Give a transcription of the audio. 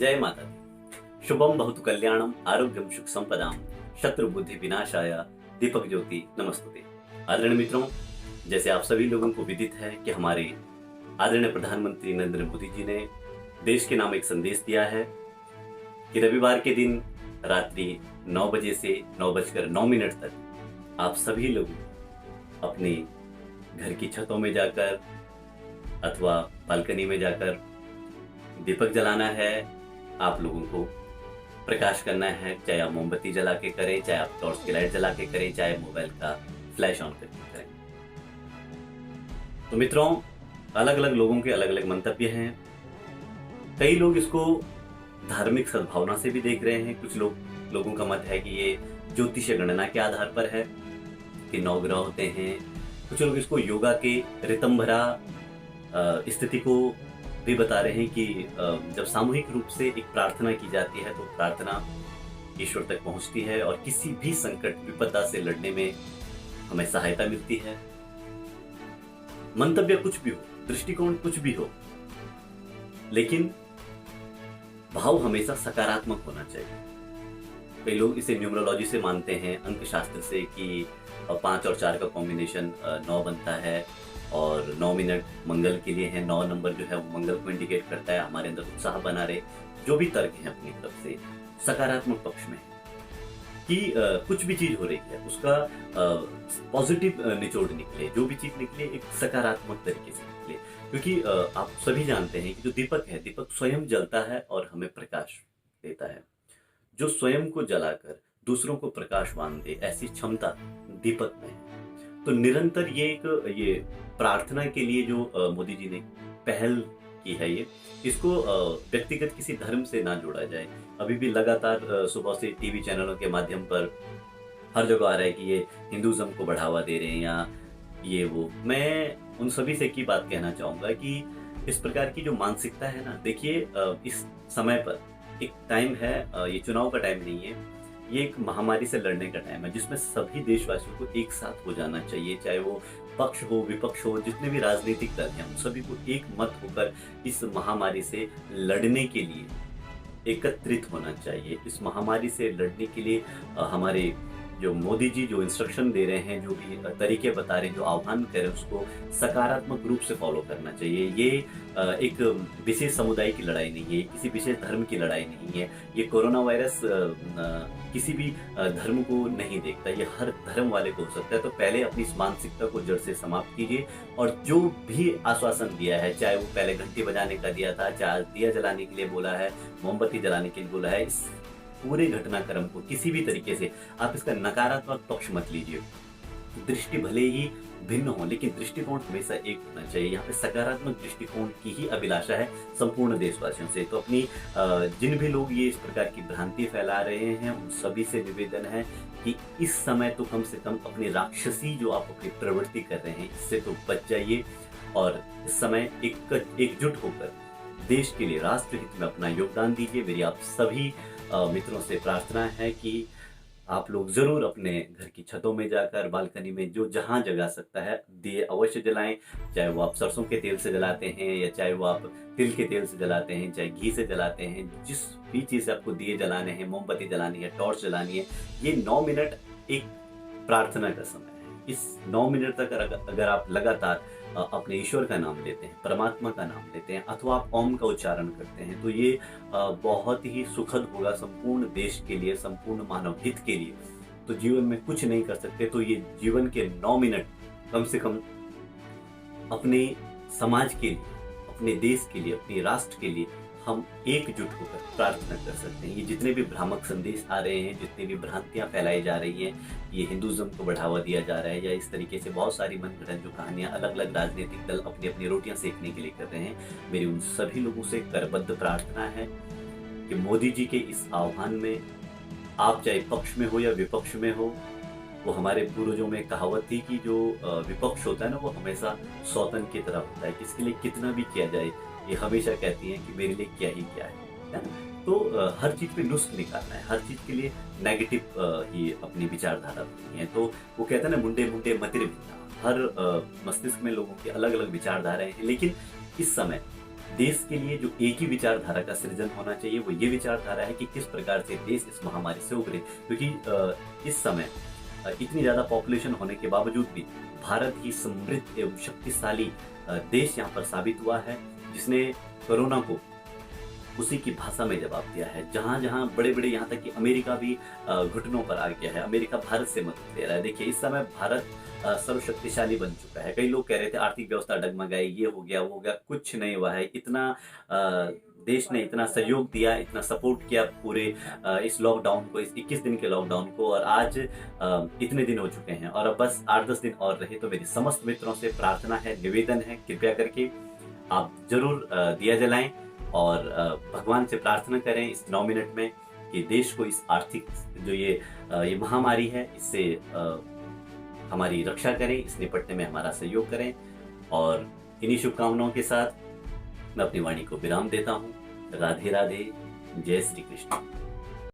जय माता दी। शुभम भवतु कल्याणम आरोग्यम सुख संपदाम शत्रु बुद्धि विनाशाय दीपक ज्योति नमस्तुते। आदरणीय मित्रों, जैसे आप सभी लोगों को विदित है कि हमारे आदरणीय प्रधानमंत्री नरेंद्र मोदी जी ने देश के नाम एक संदेश दिया है कि रविवार के दिन रात्रि 9 बजे से 9:09 तक आप सभी लोग अपने घर की छतों में जाकर अथवा बालकनी में जाकर दीपक जलाना है। आप लोगों को प्रकाश करना है, चाहे आप मोमबत्ती जला के करें, चाहे आप टॉर्च की लाइट जला के करें, चाहे मोबाइल का फ्लैश ऑन करके करें। तो मित्रों, अलग अलग लोगों के अलग अलग मंतव्य हैं। कई लोग इसको धार्मिक सद्भावना से भी देख रहे हैं। कुछ लोगों का मत है कि ये ज्योतिषीय गणना के आधार पर है कि 9 ग्रह होते हैं। कुछ लोग इसको योगा के रितम भरा स्थिति को भी बता रहे हैं कि जब सामूहिक रूप से एक प्रार्थना की जाती है तो प्रार्थना ईश्वर तक पहुंचती है और किसी भी संकट विपदा से लड़ने में हमें सहायता मिलती है। मंतव्य कुछ भी हो, दृष्टिकोण कुछ भी हो, लेकिन भाव हमेशा सकारात्मक होना चाहिए। कई लोग इसे न्यूमरोलॉजी से मानते हैं, अंक शास्त्र से, कि 5 और 4 का कॉम्बिनेशन 9 बनता है और 9 मिनट मंगल के लिए है। 9 नंबर जो है वो मंगल को इंडिकेट करता है। हमारे अंदर उत्साह बना रहे। जो भी तर्क है अपनी तरफ से सकारात्मक पक्ष में कि कुछ भी चीज हो रही है उसका पॉजिटिव निचोड़ निकले, जो भी चीज निकले एक सकारात्मक तरीके से निकले। क्योंकि आप सभी जानते हैं कि जो दीपक है, दीपक स्वयं जलता है और हमें प्रकाश देता है। जो स्वयं को जलाकर दूसरों को प्रकाशवान दे, ऐसी क्षमता दीपक में है। तो निरंतर ये प्रार्थना के लिए जो मोदी जी ने पहल की है, इसको व्यक्तिगत किसी धर्म से ना जोड़ा जाए। अभी भी लगातार सुबह से टीवी चैनलों के माध्यम पर हर जगह आ रहा है कि ये हिंदुज्म को बढ़ावा दे रहे हैं या ये वो। मैं उन सभी से की बात कहना चाहूँगा कि इस प्रकार की जो मानसिकता है ना, देखिए इस समय पर एक टाइम है, ये चुनाव का टाइम नहीं है, ये एक महामारी से लड़ने का टाइम है जिसमें सभी देशवासियों को एक साथ हो जाना चाहिए। चाहे वो पक्ष हो, विपक्ष हो, जितने भी राजनीतिक दल हैं, उन सभी को एक मत होकर इस महामारी से लड़ने के लिए एकत्रित होना चाहिए। इस महामारी से लड़ने के लिए हमारे जो मोदी जी जो इंस्ट्रक्शन दे रहे हैं, जो भी तरीके बता रहे हैं, जो आह्वान कर रहे हैं, उसको सकारात्मक रूप से फॉलो करना चाहिए। ये एक विशेष समुदाय की लड़ाई नहीं है, किसी विशेष धर्म की लड़ाई नहीं है। ये कोरोना वायरस किसी भी धर्म को नहीं देखता, ये हर धर्म वाले को हो सकता है। तो पहले अपनी इस मानसिकता को जड़ से समाप्त कीजिए और जो भी आश्वासन दिया है, चाहे वो पहले घंटी बजाने का दिया था, चाहे दिया जलाने के लिए बोला है, मोमबत्ती जलाने के लिए बोला है, इस पूरे घटनाक्रम को किसी भी तरीके से आप इसका नकारात्मक पक्ष मत लीजिए। दृष्टि भले ही भिन्न हो, लेकिन दृष्टिकोण हमेशा एक होना चाहिए। यहाँ पे सकारात्मक दृष्टिकोण की ही अभिलाषा है संपूर्ण देशवासियों से। तो अपनी जिन भी लोग ये इस प्रकार की भ्रांति फैला रहे हैं, उन सभी से निवेदन है कि इस समय तो कम से कम अपनी राक्षसी जो आप अपनी प्रवृत्ति कर रहे हैं, इससे तो बच जाइए और इस समय एकजुट होकर देश के लिए, राष्ट्र हित में अपना योगदान दीजिए। मेरी आप सभी मित्रों से प्रार्थना है कि आप लोग जरूर अपने घर की छतों में जाकर, बालकनी में, जो जहां जगा सकता है, दिए अवश्य जलाएं। चाहे वो आप सरसों के तेल से जलाते हैं या चाहे वो आप तिल के तेल से जलाते हैं, चाहे घी से जलाते हैं, जिस भी चीज से आपको दिए जलाने हैं, मोमबत्ती जलानी है, टॉर्च जलानी है, ये 9 मिनट एक प्रार्थना का समय है। इस 9 मिनट तक अगर आप लगातार अपने ईश्वर का नाम लेते हैं, परमात्मा का नाम लेते हैं, अथवा आप ओम का उच्चारण करते हैं, तो ये बहुत ही सुखद होगा संपूर्ण देश के लिए, संपूर्ण मानव हित के लिए। तो जीवन में कुछ नहीं कर सकते तो ये जीवन के 9 मिनट कम से कम अपने समाज के लिए, अपने देश के लिए, अपने राष्ट्र के लिए हम एकजुट होकर प्रार्थना कर सकते हैं। ये जितने भी भ्रामक संदेश आ रहे हैं, जितनी भी भ्रांतियां फैलाई जा रही हैं, ये हिंदुज्म को बढ़ावा दिया जा रहा है या इस तरीके से बहुत सारी मनगढ़ंत जो कहानियां अलग अलग राजनीतिक दल अपनी अपनी रोटियां सेकने के लिए कर रहे हैं, मेरी उन सभी लोगों से करबद्ध प्रार्थना है कि मोदी जी के इस आह्वान में आप चाहे पक्ष में हो या विपक्ष में हो, वो हमारे पूर्वजों में कहावत थी कि जो विपक्ष होता है ना, वो हमेशा सौतन की तरह होता है, किसके लिए कितना भी किया जाए ये हमेशा कहती हैं कि मेरे लिए क्या ही क्या है ना। तो हर चीज पे नुस्ख निकालना है, हर चीज के लिए नेगेटिव ही अपनी विचारधारा रखनी है। तो वो कहते हैं ना, मुंडे मुंडे मतिर भिन्ना। हर मस्तिष्क में लोगों की अलग अलग विचारधाराएं हैं, लेकिन इस समय देश के लिए जो एक ही विचारधारा का सृजन होना चाहिए, वो ये विचारधारा है कि किस प्रकार से देश इस महामारी से उभरे। क्योंकि इस समय इतनी ज़्यादा पॉपुलेशन होने के बावजूद भी भारत ही समृद्ध एवं शक्तिशाली देश यहाँ पर साबित हुआ है, जिसने कोरोना को उसी की भाषा में जवाब दिया है। जहाँ जहाँ बड़े बड़े, यहाँ तक कि अमेरिका भी घुटनों पर आ गया है। अमेरिका भारत से मदद ले रहा है। देखिए, इस समय भारत सर्वशक्तिशाली बन चुका है। कई लोग कह रहे थे आर्थिक व्यवस्था डगमगाई, ये हो गया वो हो गया, कुछ नहीं हुआ है। इतना देश ने इतना सहयोग दिया, इतना सपोर्ट किया पूरे इस लॉकडाउन को, इस 21 दिन के लॉकडाउन को, और आज इतने दिन हो चुके हैं और अब बस 8-10 दिन और रहे। तो मेरी समस्त मित्रों से प्रार्थना है, निवेदन है, कृपया करके आप जरूर दिया जलाएं और भगवान से प्रार्थना करें इस 9 मिनट में कि देश को इस आर्थिक जो ये महामारी है, इससे हमारी रक्षा करें, इस निपटने में हमारा सहयोग करें। और इन्हीं शुभकामनाओं के साथ मैं अपनी वाणी को विराम देता हूँ। राधे राधे, जय श्री कृष्ण।